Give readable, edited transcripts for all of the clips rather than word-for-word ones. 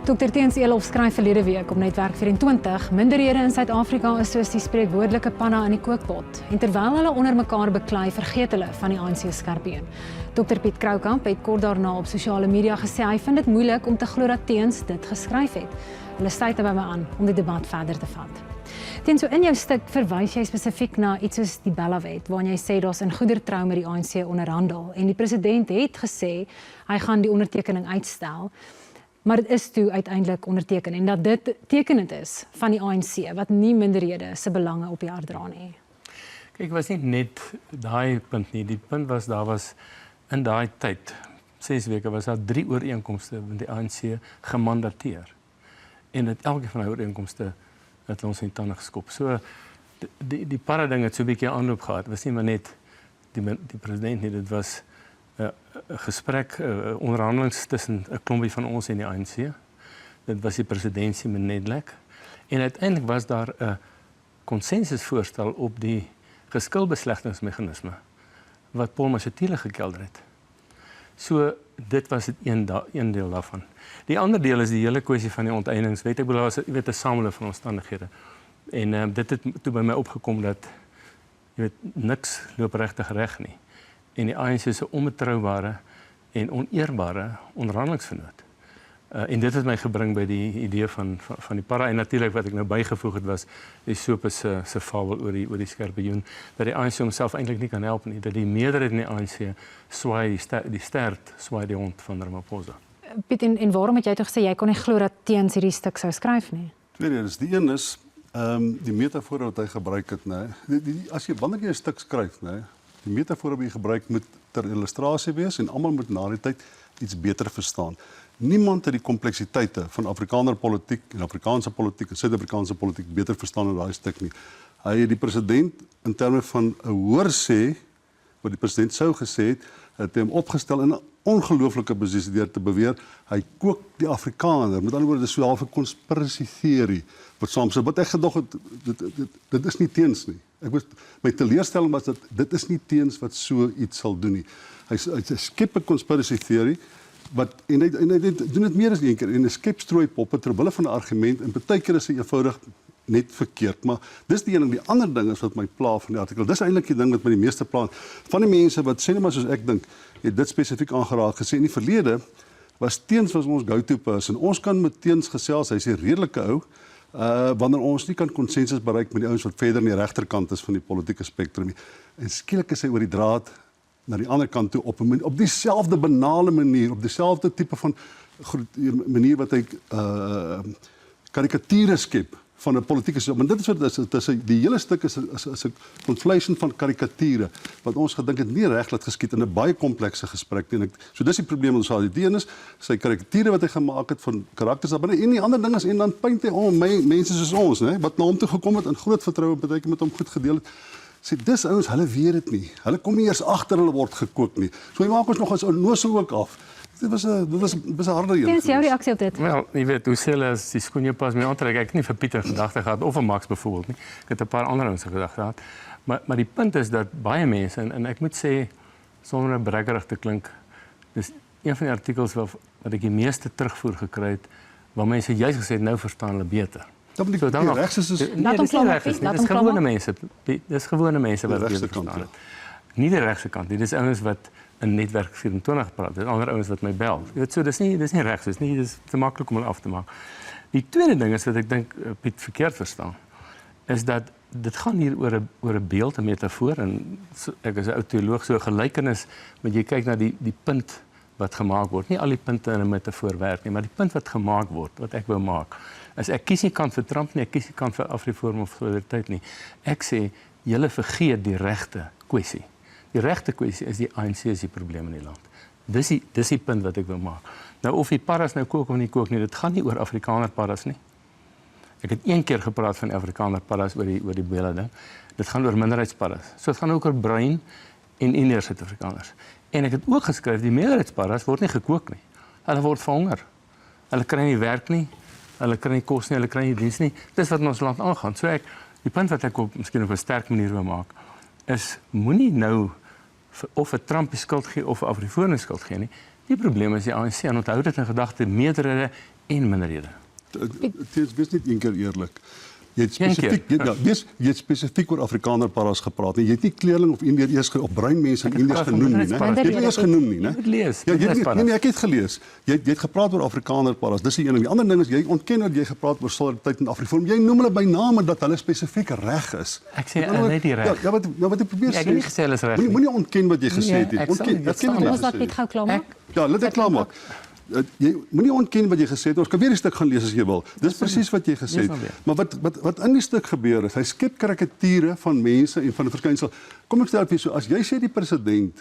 Dr. Teens Elof skryf verlede week op Netwerk 24, minderhede in Suid-Afrika is soos die spreekwoordelike panna in die kookpot. En terwyl hulle onder mekaar beklei, vergeet hulle van die ANC skerpbeen. Dr. Piet Kroukamp het kort daarna op sosiale media gesê hy vind dit moeilik om te glo dat Teens dit geskryf het. Hulle sluit by my aan om die debat verder te vat. Teens, so in jou stuk verwys jy spesifiek na iets soos die Bella-wet, waarin jy sê daar's in goeie trou met die ANC onderhandel en die president het gesê hy gaan die ondertekening uitstel. Maar dit is toe uiteindelik onderteken en dat dit tekenend is van die ANC wat nie minderhede se belange op die hart dra nie. Kyk, was nie net daai punt nie. Die punt was daar was in daai tyd, 6 weke was daar 3 ooreenkomste met die ANC gemandateer. En dit elke van die ooreenkomste het ons in tande geskop. So die parading het so 'n bietjie aanloop gehad. Dit was nie maar net die president nie, dit was 'n gesprek, onderhandelings tussen 'n klompie van ons en die ANC. Dit was die presidentsie met Nedlek. En uiteindelik was daar 'n konsensusvoorstel op die geskilbeslegtingsmeganisme wat Paul Mashatile gekelder het. So dit was dit een deel daarvan. Die ander deel is die hele kwessie van die onteieningswet. Ek bedoel, was 'n sameling van omstandighede. En dit het toe by my opgekom dat niks loop regtig reg nie. En die ANC is 'n onbetroubare en oneerbare onderhandelingsvernoot. En dit het my gebring by die idee van die para. En natuurlik wat ek nou bygevoeg het was die Sope se fabel oor die skerpioen, dat die ANC homself eintlik nie kan help nie, dat die meerderheid in die ANC swaai die stert swaai die hond van Ramaphosa. Piet, en waarom het jy toch gesê jy kon nie glo dat Teens hierdie stuk sou skryf nie? Twee redes. Die een is die metafoor wat hy gebruik het, né? Wanneer jy 'n stuk skryf, né, die metafoor wat jy gebruik moet ter illustrasie wees en almal moet na die tyd iets beter verstaan. Niemand het die kompleksiteite van Afrikaner politiek en Afrikaanse politiek en Suid-Afrikaanse politiek beter verstaan in daai stuk nie. Hy het die president in terme van 'n hoorsê wat die president sou gesê het hom opgestel in 'n ongelooflike posisie deur te beweer hy kook die Afrikaner. Met ander woorde, dis so 'n half 'n konspirasie teorie wat soms wat ek gedog het dit is nie Teens nie. My teleurstelling was dat dit is nie Teens wat so iets sal doen nie. Hy skep 'n konspirasie teorie en hy doen dit meer as een keer en hy skep strooipoppe ter wille van 'n argument en baie keer is hy eenvoudig net verkeerd, maar dis die een. Die ander ding is wat my pla van die artikel. Dis eintlik die ding wat my die meeste pla. Van die mense wat sê net maar soos ek dink, het dit spesifiek aangeraak gesê in die verlede was Teens ons go-to person. Ons kan met Teens gesels, hy's 'n redelike ou, wanneer ons nie kan konsensus bereik met die ouens wat verder aan die regterkant is van die politieke spektrum nie. En skielik is hy oor die draad na die ander kant toe op dieselfde banale manier, op dieselfde tipe van manier wat hy karikature skep van 'n politieke system. Maar dit is wat dit is, die hele stuk is 'n conflation van karikature wat ons gedink het nie reg laat geskied in 'n baie komplekse gesprek nie. So dis die probleem wat ons al die een is, sy karikature wat hy gemaak het van karakters daar binne en die ander ding is en dan paint hy mense soos ons, né, wat na hom toe gekom het in groot vertroue baie keer met hom goed gedeel het. Sê dis ouens, hulle weet dit nie. Hulle kom nie eers agter hulle word gekook nie. So hy maak ons nog eens onnoosel ook af. Dit was 'n harde een. Teens, jou reaksie op dit? Wel, jy weet, hoe sê hulle as die skoen jou pas mee aantrek. Ek het nie vir Pieter gedagte gehad of vir Max byvoorbeeld nie. Ek het 'n paar ander ouens gedagte gehad. Maar die punt is dat baie mense en ek moet sê sonder 'n brekkerig te klink, dis een van die artikels wat ek die meeste terugvoer gekry het waar mense juist gesê het nou verstaan hulle beter. Dan die regs is dis gewone mense. Dis gewone mense wat dit verstaan het. Nie die regse kant nie. Dis ouens wat in Netwerk 24 praat. Dis ander ouens wat my bel. Jy weet so dis nie regs, dis te maklik om hulle af te maak. Die tweede ding is wat ek dink Piet verkeerd verstaan, is dat dit gaan hier oor 'n beeld, 'n metafoor en ek is 'n ou teoloog, so 'n gelykenis, want jy kyk na die punt wat gemaak word. Nie al die punte in 'n metafoor werk nie, maar die punt wat gemaak word, wat ek wou maak, is ek kies nie kant vir Trump nie, ek kies nie kant vir Afriforum of Solidariteit nie. Ek sê julle vergeet die regte kwessie. Die regte kwessie is die ANC is die probleem in die land. Dis die punt wat ek wil maak. Nou of die paras nou kook of nie kook nie, dit gaan nie oor Afrikaner paras nie. Ek het een keer gepraat van die Afrikaner paras oor die Bella ding. Dit gaan oor minderheidsparas. So dit gaan ook oor bruin en Indiër Suid-Afrikaners. En ek het ook geskryf die meerderheidsparas word nie gekook nie. Hulle word verhonger. Hulle kry nie werk nie. Hulle kry nie kos nie, hulle kry nie diens nie. Dis wat in ons land aangaan. So die punt wat ek miskien op 'n sterk manier wil maak is moenie nou of 'n Trump die skuld gee of 'n Afriforum skuld gee nie. Die probleem is die ANC en onthou dit in gedagte meerderhede en minderhede. Wees net een keer eerlik. Jy het spesifiek oor Afrikaner-paras gepraat. Jy het nie kleerling of Indiërs of bruin mense in Indië genoem nie, né? Jy het nie eens genoem nie, né? Jy moet lees. Nee, ek het gelees. Jy het gepraat oor Afrikaner-paras. Dis die een. Die ander ding is jy ontken dat jy gepraat oor solidariteit en Afriforum. Jy noem hulle by name dat hulle spesifiek reg is. Ek sê net die reg. Ja, wat ek probeer sê. Ek het nie gesê hulle is reg nie. Moenie ontken wat jy gesê het nie. Ons laat Piet gou klaarmaak. Ja, laat ek klaarmaak. Jy moenie ontken wat jy gesê het. Ons kan weer die stuk gaan lees as jy wil. Dis presies wat jy gesê het. Maar wat in die stuk gebeur is, hy skep karikatuure van mense en van 'n verskynsel. Kom ek stel dit vir so, as jy sê die president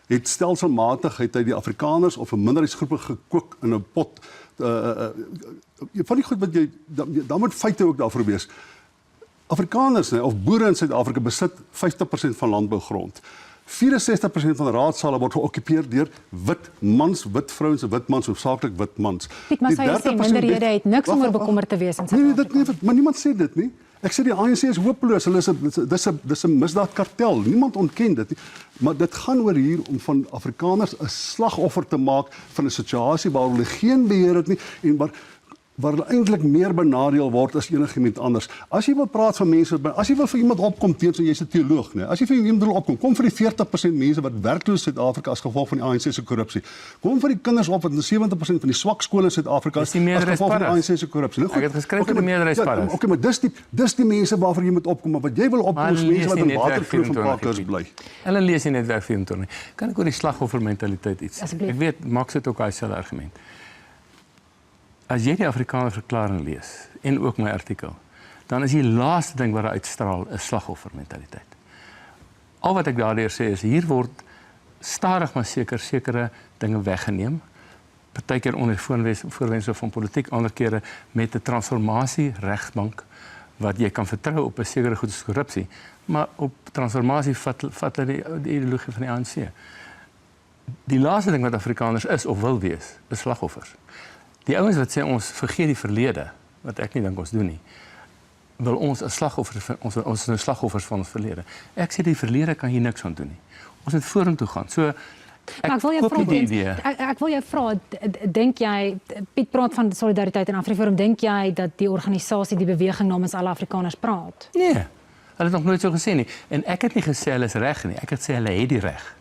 het stelselmatigheid uit die Afrikaners of 'n minderheidsgroepe gekook in 'n pot, van die goed wat jy dan moet feite ook daarvoor wees. Afrikaners of boere in Suid-Afrika besit 50% van landbougrond. 64% van raadsale word geokkupeer deur wit mans, wit vrouens en wit mans, hoofsaaklik wit mans. Piet, maar sy sê minderhede het niks om oor bekommerd te wees in Suid-Afrika. Nee, maar niemand sê dit nie. Ek sê die ANC is hopeloos. Hulle dis 'n misdaadkartel. Niemand ontken dit nie. Maar dit gaan oor hier om van Afrikaners 'n slagoffer te maak van 'n situasie waar hulle geen beheer het nie en waar hulle eintlik meer benadeel word as enigiemand anders. As jy wil praat van mense, as jy wil vir iemand opkom teens en jy's 'n teoloog, né? As jy vir iemand wil opkom, kom vir die 40% mense wat werkloos in Suid-Afrika as gevolg van die ANC se korrupsie. Kom vir die kinders op wat 70% van die swak skole in Suid-Afrika as gevolg van die ANC se korrupsie. Ek het geskryf oor die meerderheidsparas. Okay, maar dis die mense waarvoor jy moet opkom, maar wat jy wil opkom is mense wat in waterkloof en pakers bly. Hulle lees nie Netwerk 24 nie. Kan ek oor die slagoffermentaliteit iets sê? Asseblief. Ek weet Max het ook daai selfde argument. As jy die Afrikaner verklaring lees en ook my artikel, dan is die laaste ding wat uitstraal 'n slagoffermentaliteit. Al wat ek daardeur sê is hier word stadig maar sekere dinge weggeneem. Partykeer onder voorwendsel van politiek, ander kere met 'n transformasie regsbank wat jy kan vertrou op 'n sekere goed soos korrupsie, maar op transformasie vat hulle die ideologie van die ANC. Die laaste ding wat Afrikaners is of wil wees, is slagoffers. Die ouens wat sê ons vergeet die verlede, wat ek nie dink ons doen nie, wil ons as slagoffers ons is nou slagoffers van ons verlede. Ek sê die verlede kan hier niks aan doen nie. Ons moet vorentoe gaan. So ek wil jou vra, dink jy Piet praat van solidariteit en Afriforum, dink jy dat die organisasie die beweging namens alle Afrikaners praat? Nee. Hulle het nog nooit so gesê nie en ek het nie gesê hulle is reg nie. Ek het gesê hulle het die reg.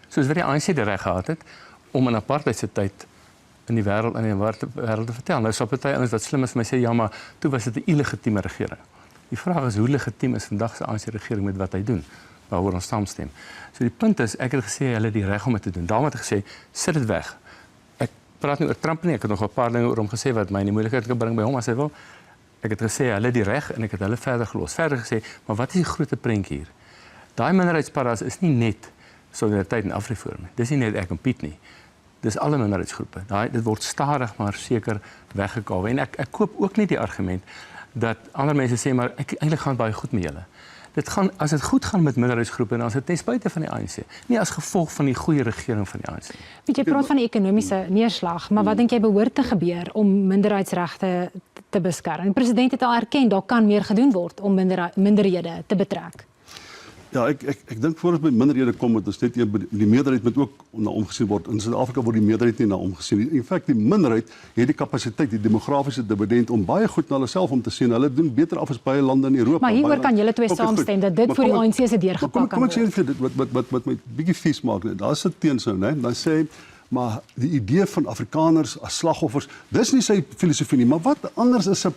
Soos wat die ANC die reg gehad het om in apartheid se tyd in die wêreld te vertel. Nou sal party ouens wat slim is vir my sê ja, maar toe was dit 'n illegitieme regering. Die vraag is hoe legitiem is vandag se ANC regering met wat hy doen? Waaroor ons saamstem. So die punt is ek het gesê hulle het die reg om dit te doen. Daarom het ek gesê sit dit weg. Ek praat nie oor Trump nie, ek het nog 'n paar dinge oor hom gesê wat my in die moeilikheid kan bring by hom as hy wil. Ek het gesê hulle het die reg en ek het hulle verder gelos. Verder gesê, maar wat is die groot prentjie hier? Daai minderheidsparas is nie net solidariteit en Afriforum nie. Dis nie net ek en Piet nie. Dis alle minderheidsgroepe. Dit word stadig maar seker weggekawe. En ek koop ook nie die argument dat ander mense sê maar eintlik gaan baie goed met julle. As dit goed gaan met minderheidsgroepe, dan is dit ten spyte van die ANC, nie as gevolg van die goeie regering van die ANC. Piet, jy praat van die ekonomiese neerslag, maar wat dink jy behoort te gebeur om minderheidsregte te beskerm? Die president het al erken daar kan meer gedoen word om minderhede te betrek. Ja, ek dink voor ons by minderhede kom, het ons net die meerderheid moet ook na omgesien word. In Suid-Afrika word die meerderheid nie na omgesien nie. In feite, die minderheid het die kapasiteit, die demografiese dividend om baie goed na hulle self om te sien. Hulle doen beter af as baie lande in Europa. Maar hieroor kan julle twee saamstem dat dit vir die ANC se deurgepak kan word. Kom ek sê vir dit wat my bietjie vies maak, daar's 'n teensou, né? Dan sê maar die idee van Afrikaners as slagoffers, dis nie sy filosofie nie, maar wat anders is 'n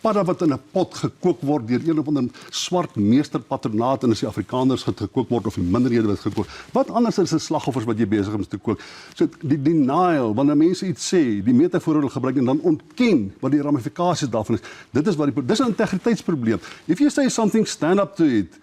padda wat in 'n pot gekook word deur een of ander swart meesterpatronaat en as die Afrikaners gekook word of die minderhede wat gekook. Wat anders is 'n slagoffers wat jy besig is om te kook? So die denial, wanneer mense iets sê, die metafoor wil gebruik en dan ontken wat die ramifikasies daarvan is. Dis 'n integriteitsprobleem. If you say something, stand up to it.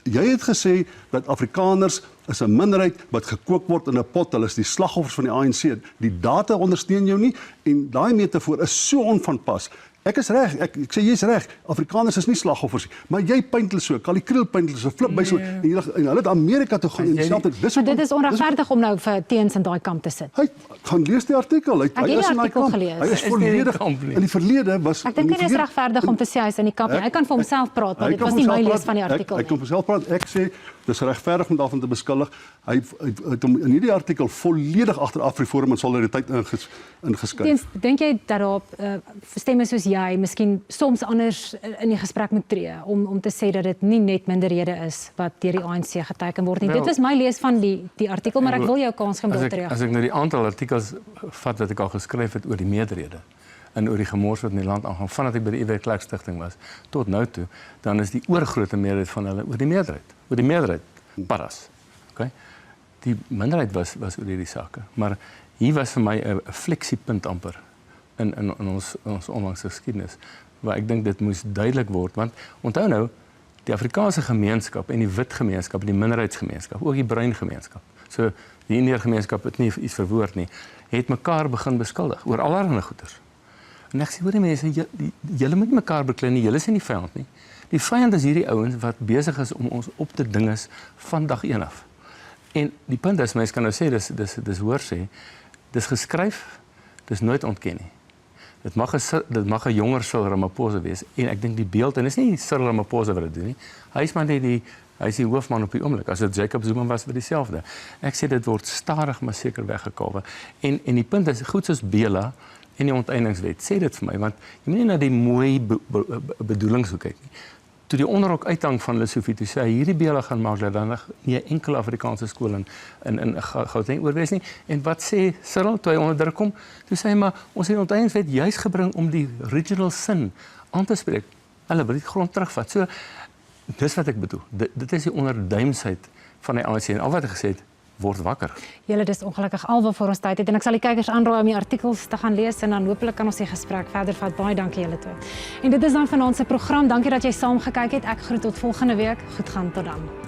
Jy het gesê dat Afrikaners is 'n minderheid wat gekook word in 'n pot, hulle is die slagoffers van die ANC. Die data ondersteun jou nie en daai metafoor is so onvanpas. Ek is reg. Ek sê jy's reg. Afrikaners is nie slagoffers nie, maar jy punt hulle so, Kali Kriel punt hulle so, flip by so en hulle het Amerika toe gaan en dieselfde. Maar dit is onregverdig om nou vir teens in daai kamp te sit. Hy gaan lees die artikel. Hy het die is in daai artikel kamp. gelees. Hy is volledig in die verlede was Ek dink dit is regverdig om te sê hy is in die kamp. Hy kan vir homself praat, maar dit was nie my lees van die artikel Hy kan vir homself praat. Ek sê dis regverdig om daarvan te beskuldig. Hy het hom in hierdie artikel volledig agter Afriforum en Solidariteit ingeskryf. Dink jy dat daar stemme soos jy miskien soms anders in die gesprek moet tree om te sê dat dit nie net minderhede is wat deur die ANC geteken word nie? Dit was my lees van die artikel, maar ek wil jou kans gee om te reageer. As ek nou die aantal artikels vat wat ek al geskryf het oor die meerderhede en oor die gemors wat in die land aangaan, vandat ek by die Iwer Klerk Stichting was tot nou toe, dan is die oorgrootste meerderheid van hulle oor die meerderheid paras. Okay? Die minderheid was oor hierdie sake, maar hier was vir my 'n flexiepunt amper in ons onlangse geskiedenis, waar ek dink dit moes duidelik word, want onthou nou, die Afrikaanse gemeenskap en die wit gemeenskap, die minderheidsgemeenskap, ook die bruin gemeenskap, so die Indiër gemeenskap het nie iets verwoord nie, het mekaar begin beskuldig oor allerlei goeders. En ek sê, hoor die mense, julle moet nie mekaar beklei nie, julle is nie die vyand nie. Die vyand is hierdie ouens wat besig is om ons op te dinges van dag 1 af. En die punt is, mense kan nou sê, dis hoor sê, dis geskryf, dis nooit ontken nie. Dit mag 'n jonger Cyril Ramaphosa wees, en ek dink die beeld, en is nie Cyril Ramaphosa wat dit doen nie, hy is maar net hy is die hoofman op die oomblik, as dit Jacob Zuma was vir dieselfde. Ek sê dit word stadig maar seker weggekalwe. En die punt is, goed soos Bela en die onteieningswet, sê dit vir my, want jy moet nie na die mooi bedoelings kyk nie. Toe die onderrok uithang van Lesofie, toe sê hy, hierdie Bela gaan maak dat dan nie 'n enkele Afrikaanse skool in Gauteng oorwees nie. En wat sê Cyril toe hy onder druk kom? Toe sê hy, maar ons het die onteieningswet juis gebring om die regional sin aan te spreek. Hulle wil die grond terugvat. So, dis wat ek bedoel. Dit is die onderduimsheid van die ANC en al wat ek gesê het, word wakker. Julle, dis ongelukkig alwaar vir ons tyd het en ek sal die kykers aanraai om die artikels te gaan lees en dan hopelik kan ons die gesprek verder vat. Baie dankie julle twee. En dit is dan vanaand se program. Dankie dat jy saam gekyk het. Ek groet tot volgende week. Goed gaan tot dan.